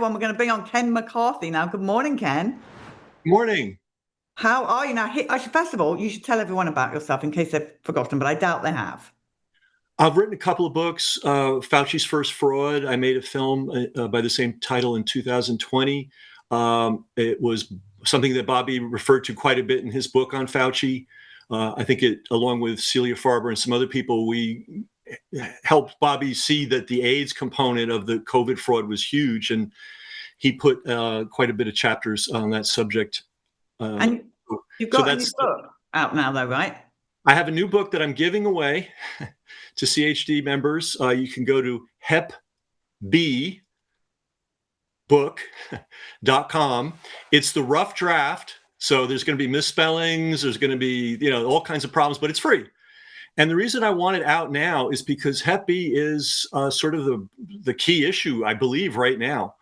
everyone. We're going to bring on Ken McCarthy now. Good morning, Ken. Morning. How are you now? First of all, you should tell everyone about yourself in case they've forgotten, but I doubt they have. I've written a couple of books. Fauci's First Fraud. I made a film by the same title in 2020. It was something that Bobby referred to quite a bit in his book on Fauci. I think it, along with Celia Farber and some other people, we helped Bobby see that the AIDS component of the COVID fraud was huge, and he put quite a bit of chapters on that subject. And you've So got a new that's book out now, though, right? I have a new book that I'm giving away to CHD members. You can go to hepbbook.com. It's the rough draft. So there's going to be misspellings. There's going to be, all kinds of problems, but it's free. And the reason I want it out now is because Hep B is sort of the key issue, I believe, right now.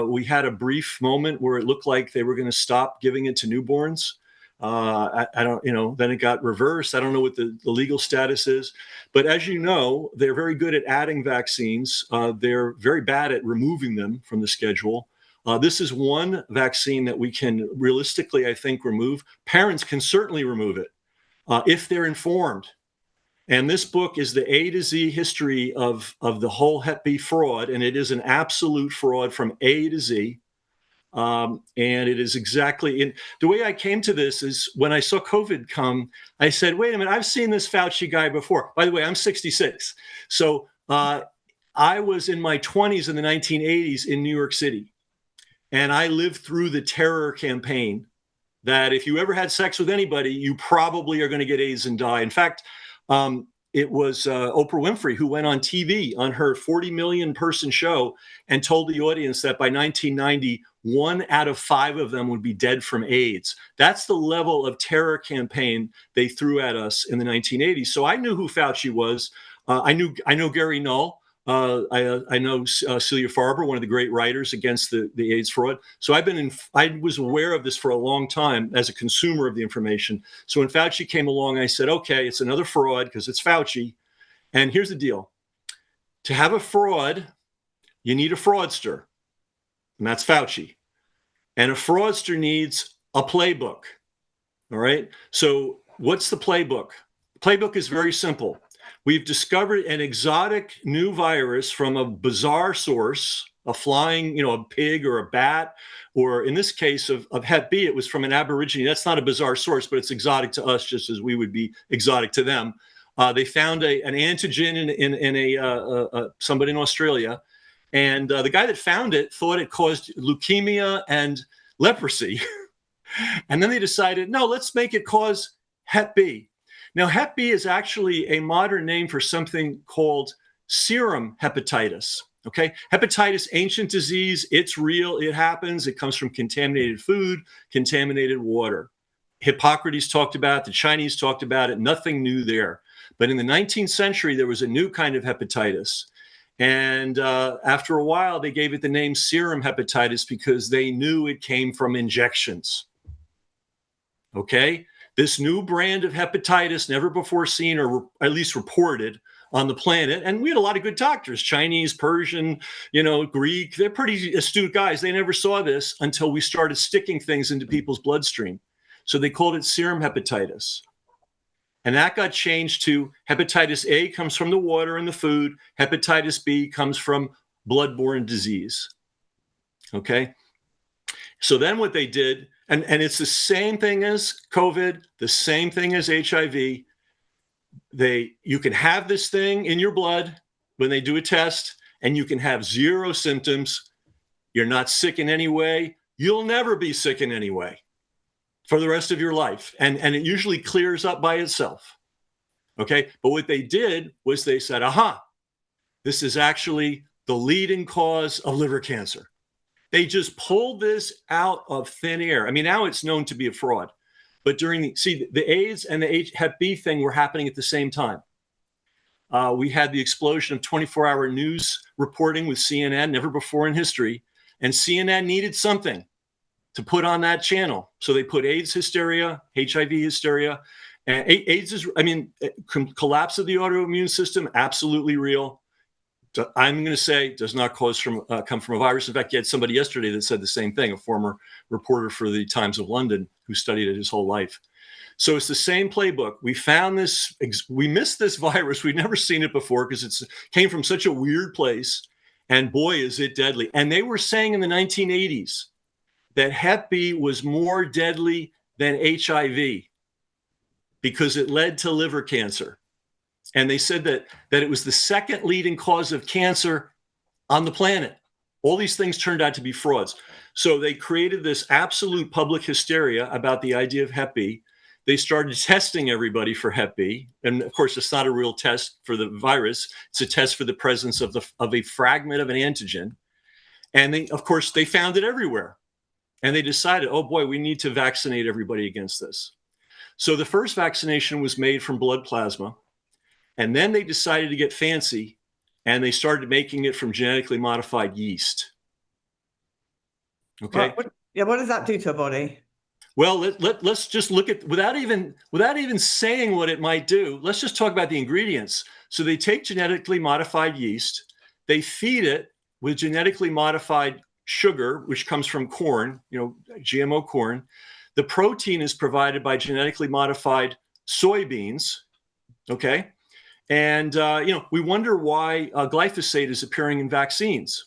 We had a brief moment where it looked like they were going to stop giving it to newborns. I don't, then it got reversed. I don't know what the legal status is. But as you know, they're very good at adding vaccines. They're very bad at removing them from the schedule. This is one vaccine that we can realistically, I think, remove. Parents can certainly remove it if they're informed. And this book is the A to Z history of the whole Hep B fraud. And it is an absolute fraud from A to Z. And it is exactly in the way I came to this is when I saw COVID come, I said, wait a minute, I've seen this Fauci guy before. By the way, I'm 66. So I was in my 20s in the 1980s in New York City. And I lived through the terror campaign that if you ever had sex with anybody, you probably are going to get AIDS and die. In fact, it was Oprah Winfrey who went on TV on her 40 million person show and told the audience that by 1990, 1 out of 5 of them would be dead from AIDS. That's the level of terror campaign they threw at us in the 1980s. So I knew who Fauci was. I know Gary Null. I know Celia Farber, one of the great writers against the AIDS fraud. So I was aware of this for a long time as a consumer of the information. So when Fauci came along, I said, okay, it's another fraud because it's Fauci. And here's the deal. To have a fraud, you need a fraudster. And that's Fauci. And a fraudster needs a playbook. All right. So what's the playbook? The playbook is very simple. We've discovered an exotic new virus from a bizarre source, a flying, a pig or a bat, or in this case of Hep B, it was from an Aborigine. That's not a bizarre source, but it's exotic to us just as we would be exotic to them. They found an antigen in somebody in Australia. And the guy that found it thought it caused leukemia and leprosy. And then they decided, no, let's make it cause Hep B. Now, Hep B is actually a modern name for something called serum hepatitis. Okay, hepatitis, ancient disease. It's real. It happens. It comes from contaminated food, contaminated water. Hippocrates talked about it. The Chinese talked about it. Nothing new there. But in the 19th century, there was a new kind of hepatitis. And after a while, they gave it the name serum hepatitis because they knew it came from injections. Okay, this new brand of hepatitis, never before seen or at least reported on the planet. And we had a lot of good doctors, Chinese, Persian, Greek. They're pretty astute guys. They never saw this until we started sticking things into people's bloodstream. So they called it serum hepatitis. And that got changed to hepatitis A comes from the water and the food. Hepatitis B comes from bloodborne disease. Okay. So then what they did, and it's the same thing as COVID, the same thing as HIV. You can have this thing in your blood when they do a test, and you can have 0 symptoms. You're not sick in any way. You'll never be sick in any way for the rest of your life. And it usually clears up by itself. Okay. But what they did was they said, this is actually the leading cause of liver cancer. They just pulled this out of thin air. I mean, now it's known to be a fraud. But the AIDS and the Hep B thing were happening at the same time. We had the explosion of 24-hour news reporting with CNN, never before in history. And CNN needed something to put on that channel. So they put AIDS hysteria, HIV hysteria. And AIDS is, collapse of the autoimmune system, absolutely real. I'm going to say does not come from a virus. In fact, you had somebody yesterday that said the same thing, a former reporter for the Times of London who studied it his whole life. So it's the same playbook. We found this, we missed this virus. We'd never seen it before because it came from such a weird place. And boy, is it deadly. And they were saying in the 1980s that Hep B was more deadly than HIV because it led to liver cancer. And they said that it was the second leading cause of cancer on the planet. All these things turned out to be frauds. So they created this absolute public hysteria about the idea of Hep B. They started testing everybody for Hep B. And of course, it's not a real test for the virus. It's a test for the presence of a fragment of an antigen. And of course, they found it everywhere. And they decided, oh boy, we need to vaccinate everybody against this. So the first vaccination was made from blood plasma. And then they decided to get fancy, and they started making it from genetically modified yeast. Okay. What does that do to a body? Well, let's just look at, without even saying what it might do, let's just talk about the ingredients. So they take genetically modified yeast, they feed it with genetically modified sugar, which comes from corn, GMO corn. The protein is provided by genetically modified soybeans. Okay. And, we wonder why glyphosate is appearing in vaccines.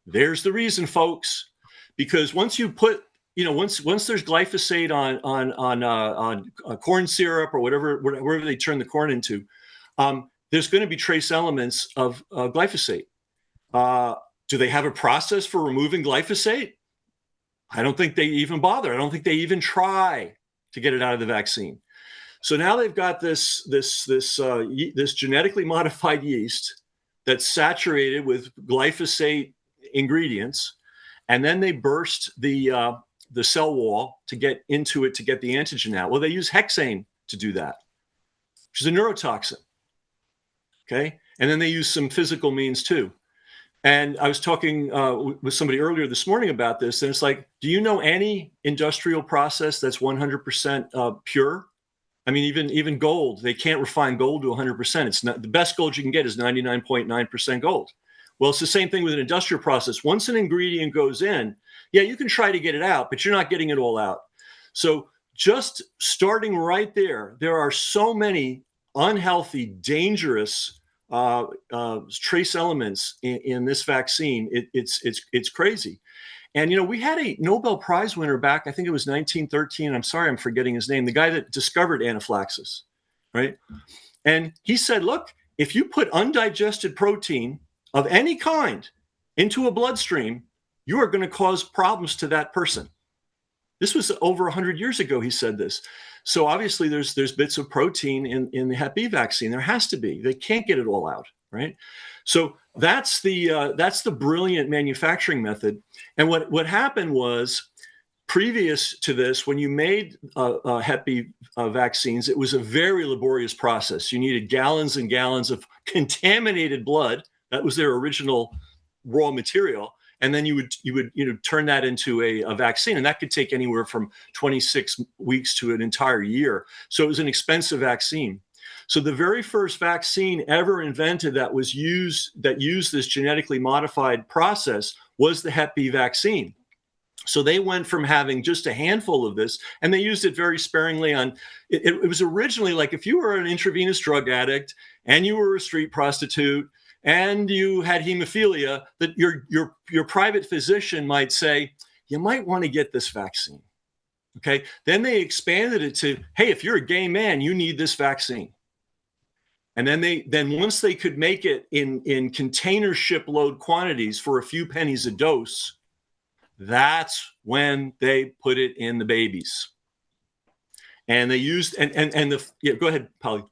There's the reason, folks, because once you put, once there's glyphosate on corn syrup or whatever they turn the corn into, there's going to be trace elements of glyphosate. Do they have a process for removing glyphosate? I don't think they even bother. I don't think they even try to get it out of the vaccine. So now they've got this genetically modified yeast that's saturated with glyphosate ingredients, and then they burst the cell wall to get into it to get the antigen out. Well, they use hexane to do that, which is a neurotoxin. Okay, and then they use some physical means too. And I was talking with somebody earlier this morning about this, and it's like, do you know any industrial process that's 100% pure? I mean, even gold, they can't refine gold to 100%. It's not, the best gold you can get is 99.9% gold. Well, it's the same thing with an industrial process. Once an ingredient goes in, yeah, you can try to get it out, but you're not getting it all out. So just starting right there are so many unhealthy, dangerous trace elements in this vaccine. It's crazy. And, we had a Nobel Prize winner back, I think it was 1913. I'm sorry, I'm forgetting his name, the guy that discovered anaphylaxis, right? And he said, look, if you put undigested protein of any kind into a bloodstream, you are going to cause problems to that person. This was over 100 years ago, he said this. So obviously there's bits of protein in the Hep B vaccine. There has to be. They can't get it all out, right? So that's the brilliant manufacturing method. And what happened was, previous to this, when you made Hep B vaccines, it was a very laborious process. You needed gallons and gallons of contaminated blood. That was their original raw material. And then you would turn that into a vaccine, and that could take anywhere from 26 weeks to an entire year. So it was an expensive vaccine. So the very first vaccine ever invented that used this genetically modified process was the Hep B vaccine. So they went from having just a handful of this, and they used it very sparingly on, it was originally like if you were an intravenous drug addict and you were a street prostitute and you had hemophilia, that your private physician might say, you might want to get this vaccine. Okay. Then they expanded it to, hey, if you're a gay man, you need this vaccine. And then once they could make it in container shipload quantities for a few pennies a dose, that's when they put it in the babies. And they used, go ahead, Polly.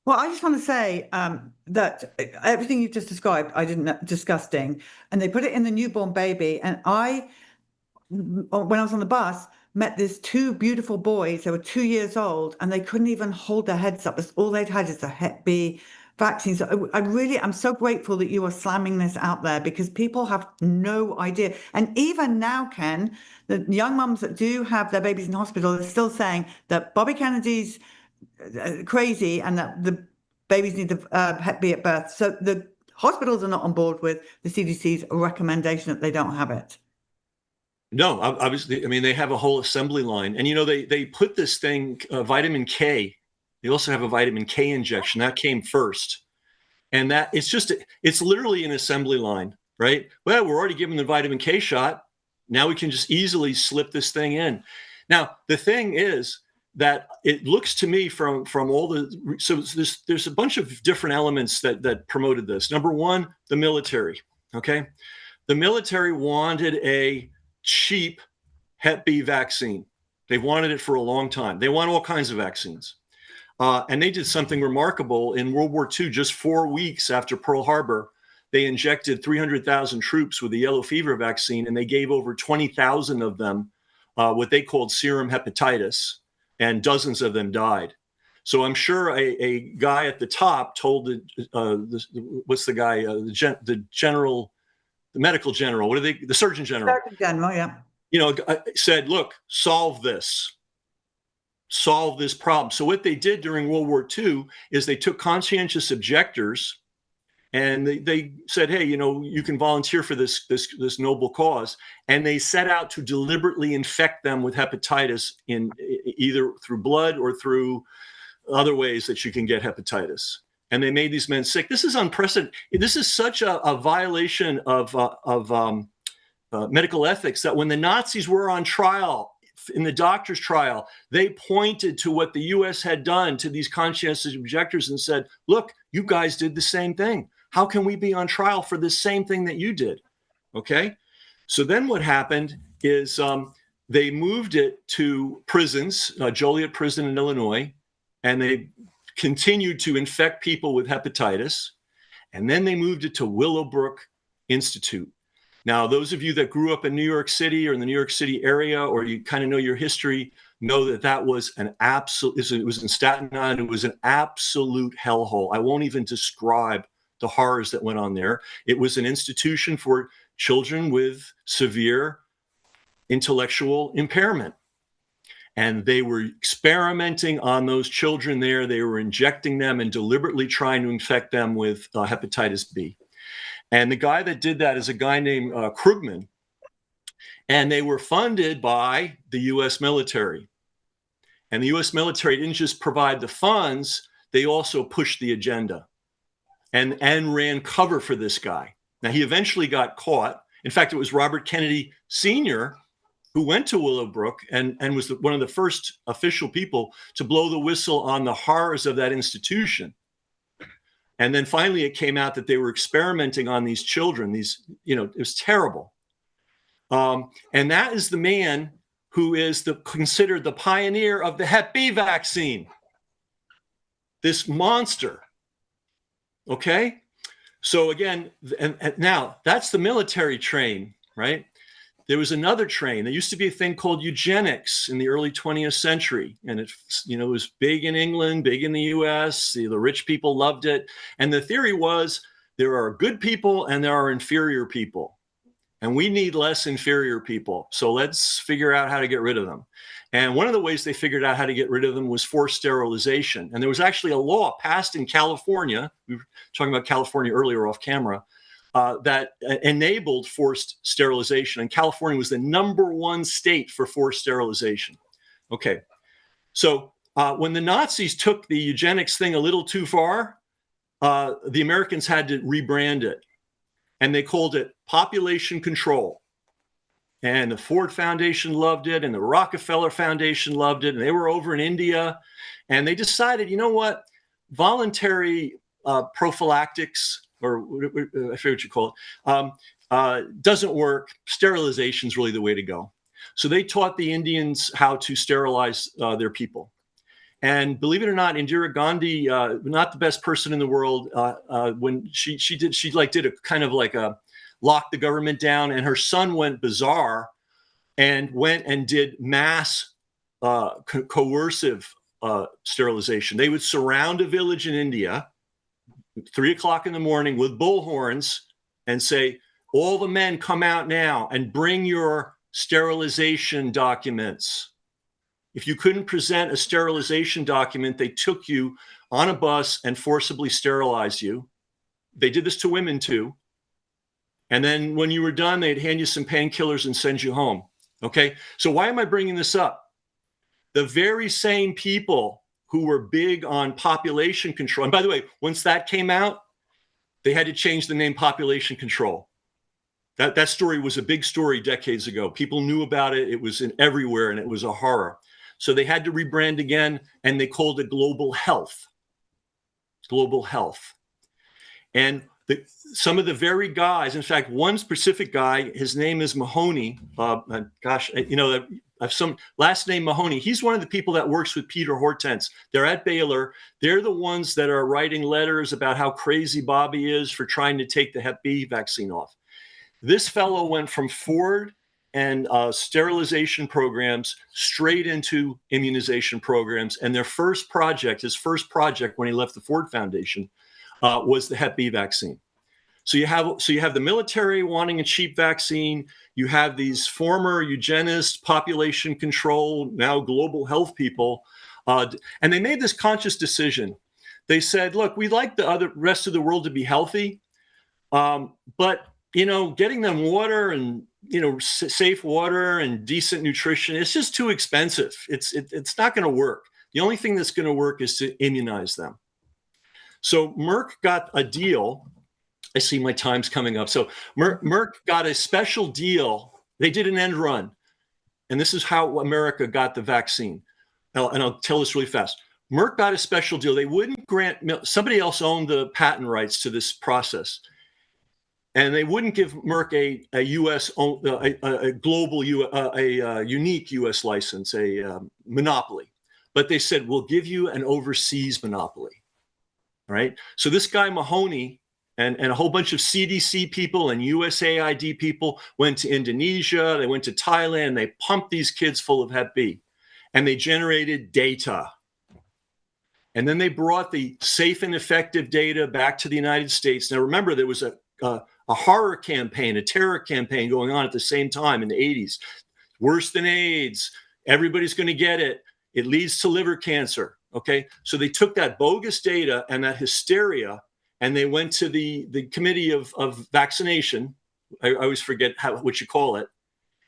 Well, I just want to say that everything you've just described, I didn't know, disgusting. And they put it in the newborn baby. And when I was on the bus, met these two beautiful boys. They were 2 years old, and they couldn't even hold their heads up. All they'd had is a Hep B vaccine. So I'm so grateful that you are slamming this out there, because people have no idea. And even now, Ken, the young mums that do have their babies in hospital are still saying that Bobby Kennedy's crazy and that the babies need the Hep B at birth. So the hospitals are not on board with the CDC's recommendation that they don't have it. No, obviously, I mean, they have a whole assembly line. And, you know, they put this thing, vitamin K. They also have a vitamin K injection. That came first. And that it's literally an assembly line, right? Well, we're already given the vitamin K shot. Now we can just easily slip this thing in. Now, the thing is that it looks to me from all the, so there's a bunch of different elements that promoted this. Number one, the military, okay? The military wanted a cheap Hep B vaccine. They've wanted it for a long time. They want all kinds of vaccines. And they did something remarkable in World War II, just 4 weeks after Pearl Harbor. They injected 300,000 troops with the yellow fever vaccine, and they gave over 20,000 of them what they called serum hepatitis, and dozens of them died. So I'm sure a guy at the top told what's the guy, the general, the medical general, what are they, the Surgeon General? Surgeon General, yeah. You know, said, look, solve this problem. So what they did during World War II is they took conscientious objectors and they said, hey, you know, you can volunteer for this noble cause. And they set out to deliberately infect them with hepatitis in either through blood or through other ways that you can get hepatitis. And they made these men sick. This is unprecedented. This is such a violation of medical ethics that when the Nazis were on trial, in the doctor's trial, they pointed to what the U.S. had done to these conscientious objectors and said, look, you guys did the same thing. How can we be on trial for the same thing that you did? Okay. So then what happened is they moved it to prisons, Joliet Prison in Illinois, and they continued to infect people with hepatitis. And then they moved it to Willowbrook Institute. Now, those of you that grew up in New York City or in the New York City area, or you kind of know your history, know that that was an absolute, it was in Staten Island, it was an absolute hellhole. I won't even describe the horrors that went on there. It was an institution for children with severe intellectual impairment. And they were experimenting on those children there. They were injecting them and deliberately trying to infect them with hepatitis B. And the guy that did that is a guy named Krugman. And they were funded by the U.S. military. And the U.S. military didn't just provide the funds, they also pushed the agenda and ran cover for this guy. Now, he eventually got caught. In fact, it was Robert Kennedy Sr. who went to Willowbrook and was one of the first official people to blow the whistle on the horrors of that institution. And then finally, it came out that they were experimenting on these children. These, you know, it was terrible. And that is the man who is considered the pioneer of the Hep B vaccine. This monster. Okay. So again, and now that's the military train, right? There was another train. There used to be a thing called eugenics in the early 20th century. And it, you know, it was big in England, big in the US. The rich people loved it. And the theory was there are good people and there are inferior people. And we need less inferior people. So let's figure out how to get rid of them. And one of the ways they figured out how to get rid of them was forced sterilization. And there was actually a law passed in California. We were talking about California earlier off camera. That enabled forced sterilization. And California was the #1 state for forced sterilization. Okay. So when the Nazis took the eugenics thing a little too far, the Americans had to rebrand it. And they called it population control. And the Ford Foundation loved it. And the Rockefeller Foundation loved it. And they were over in India. And they decided, you know what? Voluntary prophylactics, or I forget what you call it, doesn't work. Sterilization is really the way to go. So they taught the Indians how to sterilize their people. And believe it or not, Indira Gandhi, not the best person in the world, when she did a kind of like a lock the government down, and her son went bizarre and went and did mass coercive sterilization. They would surround a village in India, 3 o'clock in the morning, with bullhorns and say, all the men come out now and bring your sterilization documents. If you couldn't present a sterilization document, they took you on a bus and forcibly sterilized you. They did this to women too. And then when you were done, they'd hand you some painkillers and send you home. Okay. So why am I bringing this up? The very same people who were big on population control. And by the way, once that came out, they had to change the name population control. That story was a big story decades ago. People knew about it. It was everywhere, and it was a horror. So they had to rebrand again, and they called it global health. Global health. And some of the very guys, in fact, one specific guy, his name is Mahoney. I've some last name Mahoney. He's one of the people that works with Peter Hortense. They're at Baylor. They're the ones that are writing letters about how crazy Bobby is for trying to take the Hep B vaccine off. This fellow went from Ford and sterilization programs straight into immunization programs. And his first project when he left the Ford Foundation was the Hep B vaccine. So you have the military wanting a cheap vaccine. You have these former eugenists, population control, now global health people, and they made this conscious decision. They said, "Look, we'd like the rest of the world to be healthy, but getting them water and safe water and decent nutrition, it's just too expensive. It's not going to work. The only thing that's going to work is to immunize them." So Merck got a deal. I see my time's coming up. So Merck got a special deal. They did an end run. And this is how America got the vaccine. And I'll tell this really fast. Merck got a special deal. They wouldn't grant, somebody else owned the patent rights to this process. And they wouldn't give Merck a U.S. a global, unique U.S. license, a monopoly. But they said, we'll give you an overseas monopoly. All right. So this guy Mahoney and a whole bunch of CDC people and USAID people went to Indonesia. They went to Thailand. They pumped these kids full of Hep B, and they generated data. And then they brought the safe and effective data back to the United States. Now, remember, there was a horror campaign, a terror campaign going on at the same time in the 80s. Worse than AIDS. Everybody's going to get it. It leads to liver cancer. Okay. So they took that bogus data and that hysteria, and they went to the committee of vaccination. I always forget what you call it.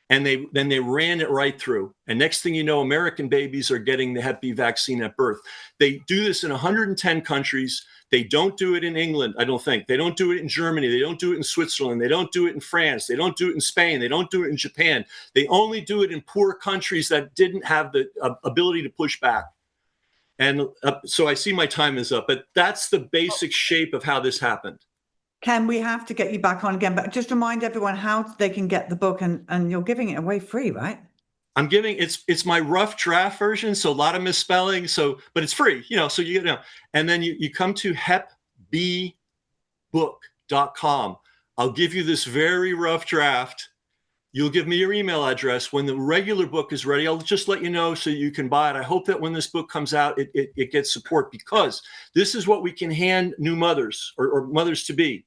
And then they ran it right through. And next thing you know, American babies are getting the Hep B vaccine at birth. They do this in 110 countries. They don't do it in England, I don't think. They don't do it in Germany. They don't do it in Switzerland. They don't do it in France. They don't do it in Spain. They don't do it in Japan. They only do it in poor countries that didn't have the ability to push back. And so I see my time is up, but that's the basic shape of how this happened. Ken, we have to get you back on again, but just remind everyone how they can get the book, and you're giving it away free, right? I'm giving it's my rough draft version, so a lot of misspelling. But it's free, so you get and then you come to hepbbook.com. I'll give you this very rough draft. You'll give me your email address. When the regular book is ready, I'll just let you know so you can buy it. I hope that when this book comes out, it gets support, because this is what we can hand new mothers or mothers to be.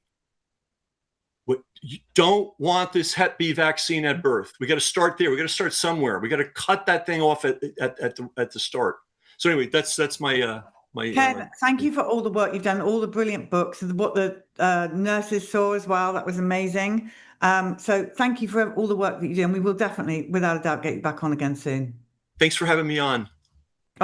You don't want this Hep B vaccine at birth. We got to start there. We got to start somewhere. We got to cut that thing off at the start. So anyway, that's my Ken, thank you for all the work you've done, all the brilliant books, and what the nurses saw as well. That was amazing. So thank you for all the work that you do, and we will definitely, without a doubt, get you back on again soon. Thanks for having me on.